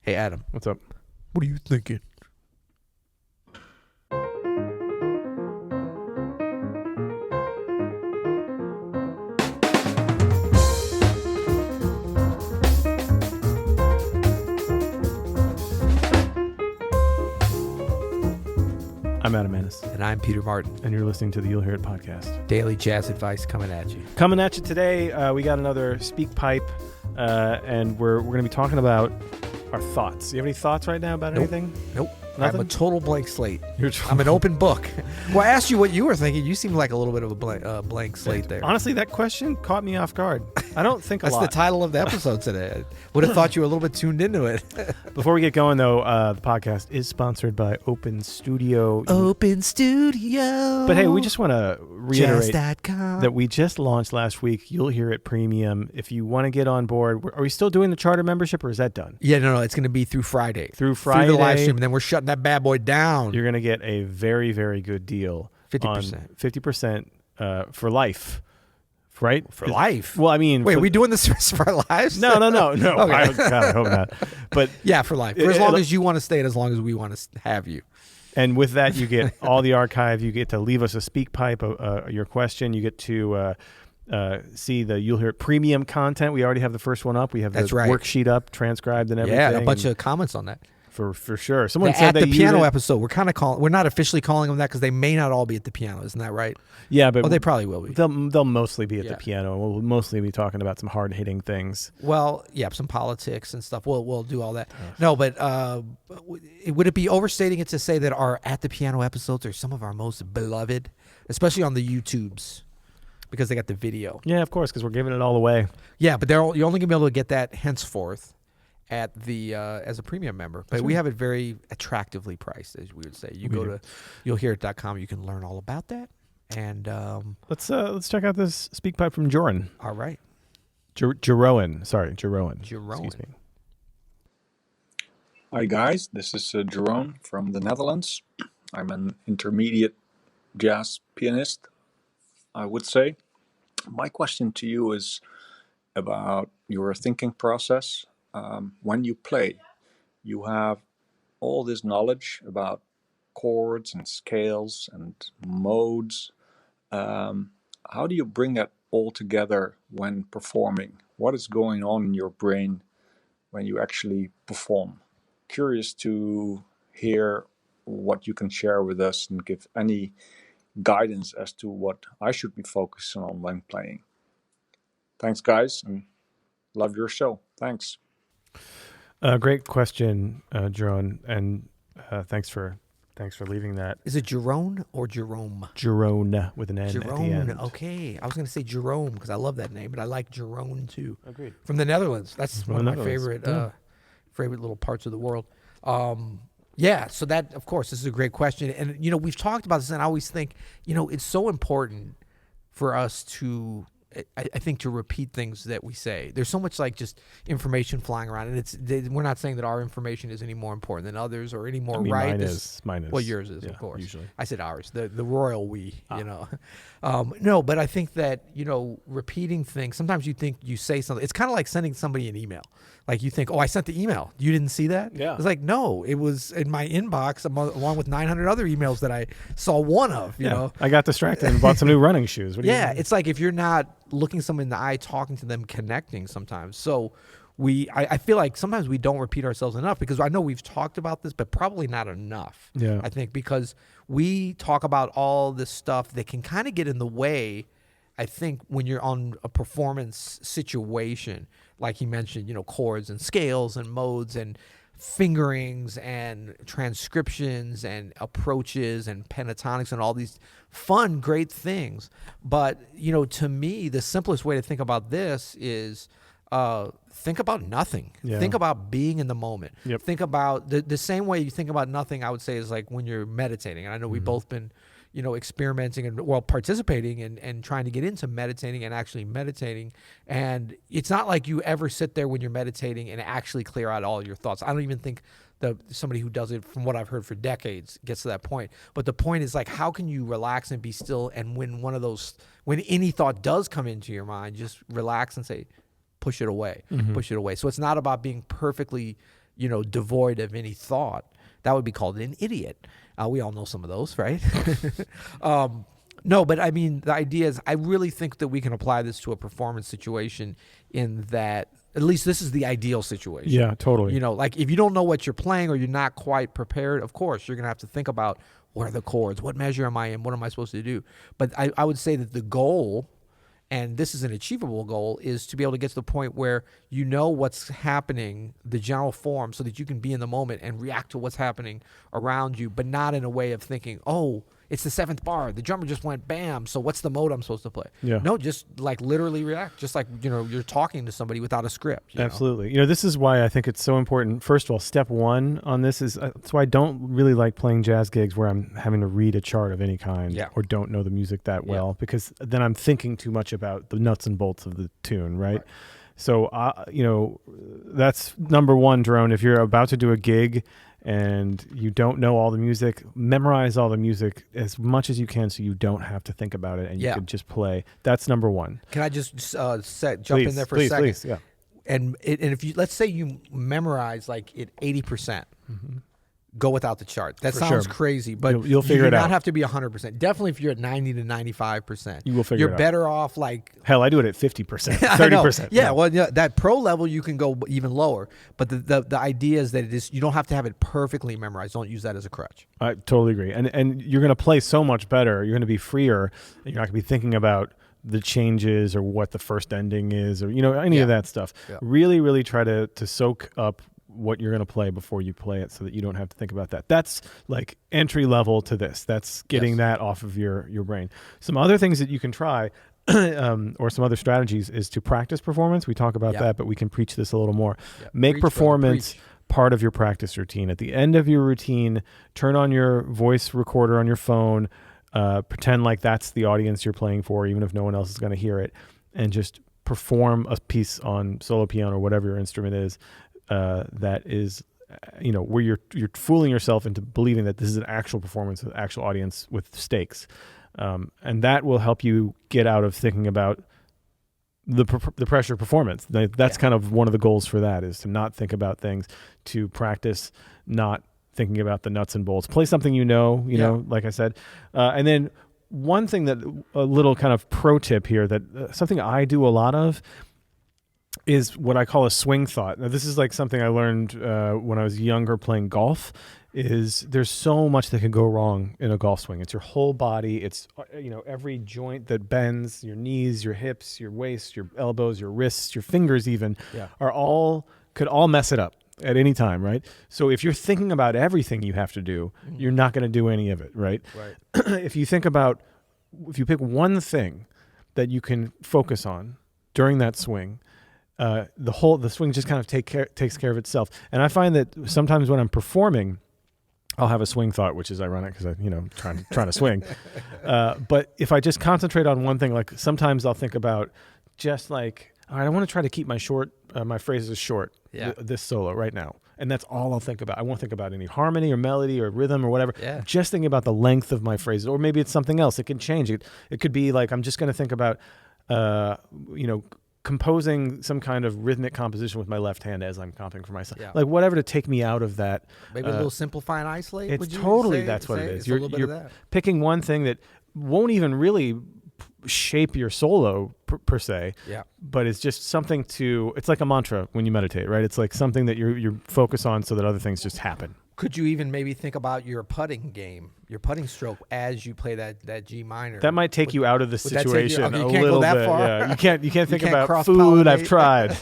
Hey, Adam. What's up? What are you thinking? I'm Adam Maness, And I'm Peter Martin. and you're listening to the You'll Hear It podcast. Daily jazz advice coming at you. Coming at you today, we got another Speak Pipe, and we're going to be talking about our thoughts. Do you have any thoughts right now about anything? Nope. Nothing? I'm a total blank slate. You're I'm an open book. Well, I asked you what you were thinking. You seemed like a little bit of a blank slate there. Honestly, that question caught me off guard. I don't think a That's lot. the title of the episode today. Would have thought you were a little bit tuned into it. Before we get going, though, the podcast is sponsored by Open Studio. Open Studio. But hey, we just want to reiterate Jazz.com. that we just launched last week. You'll Hear It Premium. If you want to get on board, are we still doing the charter membership, or is that done? Yeah, no, it's going to be through Friday. Through Friday, Through the live stream, and then we're shutting that bad boy down. you're going to get a very, very good deal. 50%. 50% for life, right? For life? Well, I mean... Wait, are we doing this for our lives? No. Okay. God, I hope not. But Yeah, for life. For as long as you want to stay and as long as we want to have you. And with that, you get all the archive. You get to leave us a speak pipe, your question. You get to see the You'll Hear It Premium content. We already have the first one up. We have the worksheet up, transcribed and everything. Yeah, a bunch of comments on that. For sure. Someone said at the piano it. episode. We're not officially calling them that because they may not all be at the piano. Isn't that right? Yeah, but they probably will be. They'll mostly be at the piano. We'll mostly be talking about some hard hitting things. Well, yeah, some politics and stuff. We'll do all that. No, but would it be overstating it to say that our at the piano episodes are some of our most beloved, especially on the YouTubes, because they got the video? Yeah, of course, because we're giving it all away. Yeah, but you're only gonna be able to get that henceforth at the as a premium member. But we have it very attractively priced, as we would say. You go to you'llhearit.com, you can learn all about that. And let's check out this speak pipe from Joran. All right. Jeroen. Sorry, Jeroen. Excuse me. Hi guys, this is Jeroen from the Netherlands. I'm an intermediate jazz pianist, I would say. My question to you is about your thinking process. When you play, you have all this knowledge about chords and scales and modes. How do you bring that all together when performing? What is going on in your brain when you actually perform? Curious to hear what you can share with us and give any guidance as to what I should be focusing on when playing. Thanks, guys, and love your show. Thanks. Great question, Jeroen, and thanks for leaving that. Is it Jerome or Jerome? Jeroen with an N Jerome. at the end. Okay. I was going to say Jerome because I love that name, but I like Jerome too. Agreed. From the Netherlands. That's one of my favorite little parts of the world. Yeah, so that, of course, this is a great question. And, we've talked about this, and I always think, it's so important for us to, I think, to repeat things that we say. There's so much like just information flying around, and we're not saying that our information is any more important than others or any more right. Mine is. Well, yours is, yeah, of course. Usually. I said ours, the royal we, No, but I think that, repeating things, sometimes you think you say something. It's kind of like sending somebody an email. Like you think, I sent the email. You didn't see that? Yeah. It's like, no, it was in my inbox along with 900 other emails that I saw one of, you know. I got distracted and bought some new running shoes. What do you mean? It's like if you're not looking someone in the eye, talking to them, connecting sometimes. So I feel like sometimes we don't repeat ourselves enough because I know we've talked about this, but probably not enough. Yeah. I think because we talk about all this stuff that can kind of get in the way, I think, when you're on a performance situation, like he mentioned, chords and scales and modes and fingerings and transcriptions and approaches and pentatonics and all these fun, great things. But, to me, the simplest way to think about this is think about nothing. Yeah. Think about being in the moment. Yep. Think about the same way you think about nothing, I would say, is like when you're meditating. And I know we've both been experimenting and participating and trying to get into meditating and actually meditating. And it's not like you ever sit there when you're meditating and actually clear out all your thoughts. I don't even think somebody who does it, from what I've heard for decades, gets to that point. But the point is, like, how can you relax and be still? And when any thought does come into your mind, just relax and say, push it away, push it away. So it's not about being perfectly, devoid of any thought, that would be called an idiot. We all know some of those, right? No, but I mean, the idea is I really think that we can apply this to a performance situation in that at least this is the ideal situation. Yeah, totally. Like if you don't know what you're playing or you're not quite prepared, of course, you're going to have to think about what are the chords, what measure am I in, what am I supposed to do? But I would say that the goal, and this is an achievable goal, is to be able to get to the point where you know what's happening, the general form, so that you can be in the moment and react to what's happening around you, but not in a way of thinking, oh, it's the 7th bar. The drummer just went bam. So what's the mode I'm supposed to play? Yeah. No, just like literally react. Just like, you're talking to somebody without a script. Absolutely. This is why I think it's so important. First of all, step one on this is that's why I don't really like playing jazz gigs where I'm having to read a chart of any kind or don't know the music that well, because then I'm thinking too much about the nuts and bolts of the tune, right? So, that's number one, Jerome. If you're about to do a gig and you don't know all the music, memorize all the music as much as you can so you don't have to think about it and you can just play. That's number one. Can I just jump in there for a second? Please, yeah. And if you, let's say you memorize like it 80%, go without the chart. That sounds crazy, but you'll figure it out. You do not have to be 100%. Definitely if you're at 90 to 95%. You will figure it out. You're better off like... Hell, I do it at 50%, 30%. Yeah, well, that pro level, you can go even lower. But the idea is that you don't have to have it perfectly memorized. Don't use that as a crutch. I totally agree. And you're going to play so much better. You're going to be freer. And you're not going to be thinking about the changes or what the first ending is or, any of that stuff. Yeah. Really, really try to soak up what you're going to play before you play it so that you don't have to think about that. That's like entry level to this. That's getting that off of your brain. Some other things that you can try or some other strategies is to practice performance. We talk about that, but we can preach this a little more. Make performance part of your practice routine. At the end of your routine, turn on your voice recorder on your phone, pretend like that's the audience you're playing for, even if no one else is going to hear it, and just perform a piece on solo piano or whatever your instrument is. That is, where you're fooling yourself into believing that this is an actual performance with an actual audience with stakes, and that will help you get out of thinking about the pressure of performance. That's kind of one of the goals for that, is to not think about things, to practice not thinking about the nuts and bolts. Play something like I said, and then one thing that a little kind of pro tip here that something I do a lot of is what I call a swing thought. Now, this is like something I learned when I was younger playing golf. Is there's so much that can go wrong in a golf swing. It's your whole body. It's every joint that bends, your knees, your hips, your waist, your elbows, your wrists, your fingers even could all mess it up at any time, right? So if you're thinking about everything you have to do, you're not going to do any of it, right? If you pick one thing that you can focus on during that swing, the swing just kind of takes care of itself. And I find that sometimes when I'm performing, I'll have a swing thought, which is ironic because I'm trying to swing. But if I just concentrate on one thing, like sometimes I'll think about just like, all right, I want to try to keep my phrases short, this solo right now. And that's all I'll think about. I won't think about any harmony or melody or rhythm or whatever. Yeah. Just thinking about the length of my phrases. Or maybe it's something else. It can change. It could be like I'm just going to think about, composing some kind of rhythmic composition with my left hand as I'm comping for myself. Yeah. Like whatever to take me out of that. Maybe a little simplify and isolate. It's totally that's what it is. You're picking one thing that won't even really shape your solo per se. Yeah. But it's just something it's like a mantra when you meditate, right? It's like something that you focus on so that other things just happen. Could you even maybe think about your putting game, your putting stroke as you play that G minor? That might take you out of the situation a little bit. Yeah. You can't think about food. I've tried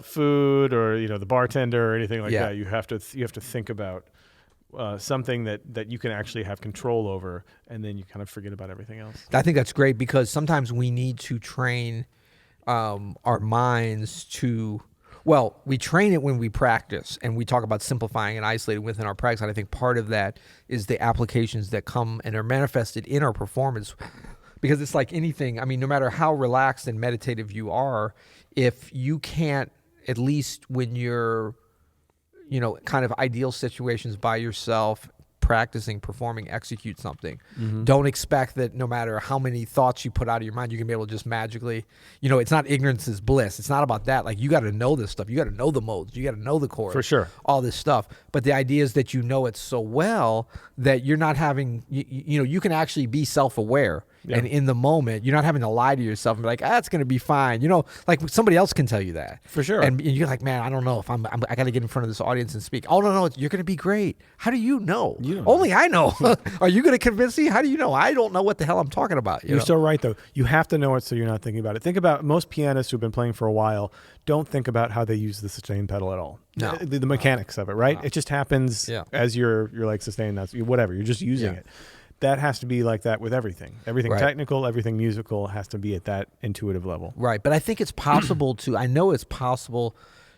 food or the bartender or anything like that. You have to think about something that you can actually have control over, and then you kind of forget about everything else. I think that's great because sometimes we need to train our minds to. Well, we train it when we practice, and we talk about simplifying and isolating within our practice. And I think part of that is the applications that come and are manifested in our performance, because it's like anything. I mean, no matter how relaxed and meditative you are, if you can't, at least when you're, kind of ideal situations by yourself, practicing, performing, execute something. Don't expect that no matter how many thoughts you put out of your mind, you're going to be able to just magically, it's not ignorance is bliss. It's not about that. Like, you got to know this stuff. You got to know the modes. You got to know the chords. For sure. All this stuff. But the idea is that you know it so well that you're not having, you can actually be self-aware. Yeah. And in the moment, you're not having to lie to yourself and be like, it's going to be fine. Like somebody else can tell you that. For sure. And you're like, man, I don't know if I got to get in front of this audience and speak. Oh, no, you're going to be great. How do you know? Only I know. Are you going to convince me? How do you know? I don't know what the hell I'm talking about. You're so right, though. You have to know it so you're not thinking about it. Think about most pianists who've been playing for a while don't think about how they use the sustain pedal at all. No. The mechanics of it, right? It just happens as you're like sustaining that. Whatever. You're just using it. That has to be like that with everything. Everything technical, everything musical has to be at that intuitive level. Right. But I think it's possible I know it's possible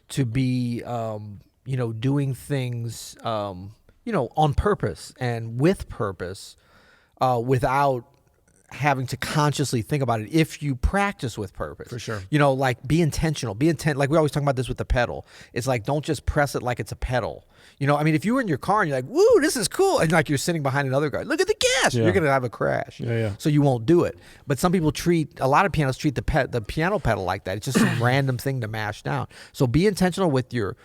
to be, doing things, on purpose and with purpose, without having to consciously think about it if you practice with purpose. For sure. Like be intentional. Like we always talk about this with the pedal. It's like, don't just press it like it's a pedal. If you were in your car and you're like, woo, this is cool. And like you're sitting behind another guy, look at the gas. You're going to have a crash. Yeah. So you won't do it. But some people a lot of pianists treat the piano pedal like that. It's just some random thing to mash down. So be intentional with your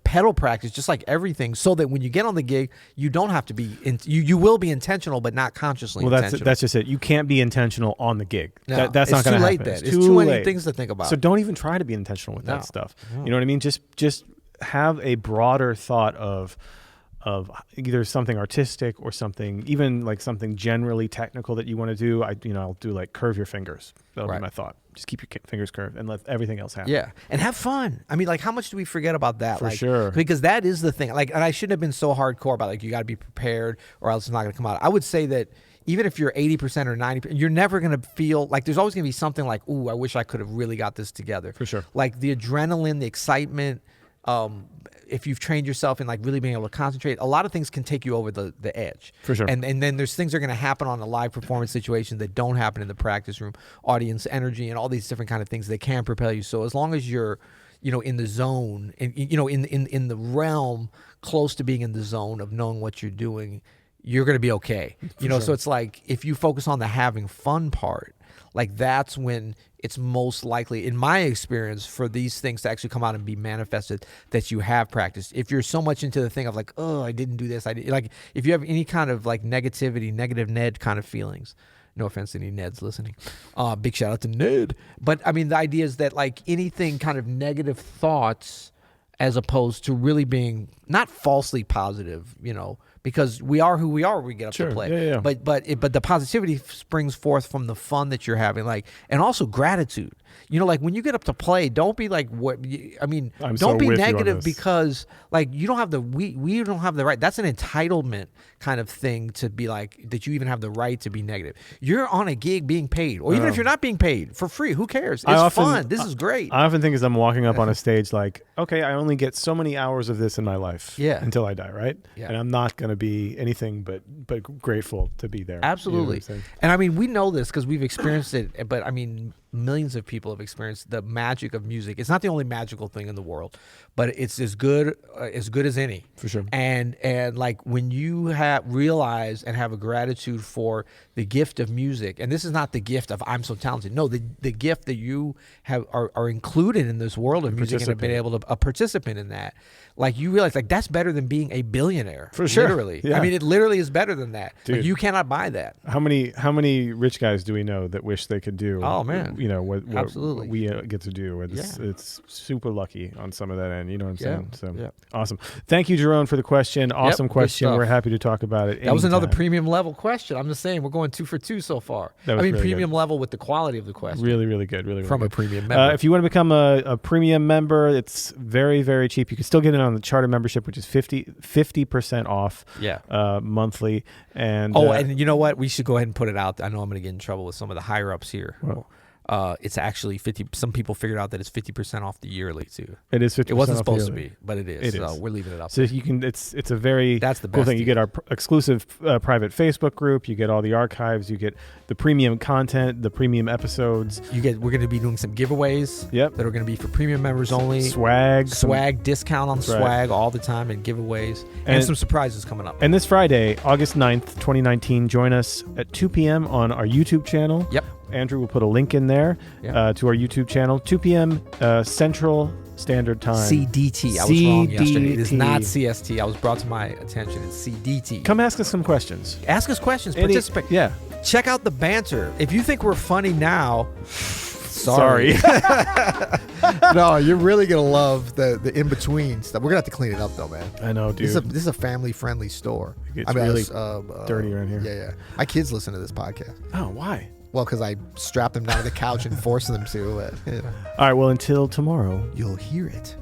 pedal practice, just like everything, so that when you get on the gig, you don't have to be you will be intentional, but not consciously intentional. That's just it. You can't be intentional on the gig. No, that's not going to happen. It's too late. Things to think about. So don't even try to be intentional with that stuff. No. You know what I mean? Just have a broader thought of either something artistic or something, even like something generally technical that you want to do. I'll do like curve your fingers. That'll be my thought. Just keep your fingers curved and let everything else happen. Yeah, and have fun. Like, how much do we forget about that? For sure. Because that is the thing. Like, and I shouldn't have been so hardcore about like you got to be prepared or else it's not going to come out. I would say that even if you're 80% or 90%, you're never going to feel like there's always going to be something like, ooh, I wish I could have really got this together. For sure. Like the adrenaline, the excitement. If you've trained yourself in like really being able to concentrate, a lot of things can take you over the edge. For sure. And then there's things that are going to happen on a live performance situation that don't happen in the practice room, audience energy and all these different kind of things that can propel you. So as long as you're, in the zone and, in the realm close to being in the zone of knowing what you're doing, you're going to be okay. So it's like, if you focus on the having fun part, like that's when it's most likely, in my experience, for these things to actually come out and be manifested that you have practiced. If you're so much into the thing of like, oh, I didn't do this, like if you have any kind of like negativity, negative Ned kind of feelings, no offense to any Neds listening, big shout out to Ned. But the idea is that like anything kind of negative thoughts, as opposed to really being not falsely positive, because we are who we are when we get up to play. Yeah. But the positivity springs forth from the fun that you're having, like, and also gratitude. Like when you get up to play, don't be like don't be negative because like you don't have we don't have the right. That's an entitlement kind of thing to be like that. You even have the right to be negative. You're on a gig being paid, or even if you're not being paid for free, who cares? It's fun. This is great. I often think as I'm walking up on a stage, like, okay, I only get so many hours of this in my life until I die, right? Yeah. And I'm not going to be anything but grateful to be there. Absolutely. And we know this because we've experienced it, but millions of people have experienced the magic of music. It's not the only magical thing in the world, but it's as good as any. For sure. And like when you realize and have a gratitude for the gift of music, and this is not the gift of I'm so talented. No, the gift that you are included in this world of music and have been able to a participant in that. Like you realize like that's better than being a billionaire. For sure. Literally. Yeah. It literally is better than that. Dude, like, you cannot buy that. How many rich guys do we know that wish they could do? Oh man. What we get to do. It's super lucky on some of that end. You know what I'm saying? So awesome. Thank you, Jerome, for the question. Awesome question. We're happy to talk about it. That was another premium level question. I'm just saying we're going 2 for 2 so far. Really premium good. Level with the quality of the question. Really, really good. Really, really from good. A premium member. If you want to become a premium member, it's very, very cheap. You can still get it on the charter membership, which is 50% off monthly. And and you know what? We should go ahead and put it out. I know I'm going to get in trouble with some of the higher ups here. it's actually 50. Some people figured out that it's 50% off the yearly too. It is 50%. It wasn't off supposed to yearly. be, but it is. It So is. we're leaving it up. So you can. It's a very That's the cool best thing. You get our exclusive private Facebook group. You get all the archives. You get the premium content, the premium episodes. We're going to be doing some giveaways. Yep. That are going to be for premium members only. Swag, discount on swag all the time, and giveaways, and some surprises coming up. And this Friday, August 9th, 2019, join us at 2 p.m. on our YouTube channel. Yep. Andrew will put a link in there to our YouTube channel. 2 p.m. Central Standard Time. CDT. I was wrong yesterday. It is not CST. I was brought to my attention. It's CDT. Come ask us some questions. Ask us questions. Participate. Yeah. Check out the banter. If you think we're funny now, sorry. No, you're really gonna love the in between stuff. We're gonna have to clean it up though, man. I know, dude. This is a family friendly store. It's really dirty around here. Yeah. My kids listen to this podcast. Oh, why? Well, because I strap them down to the couch and force them to. All right. Well, until tomorrow, you'll hear it.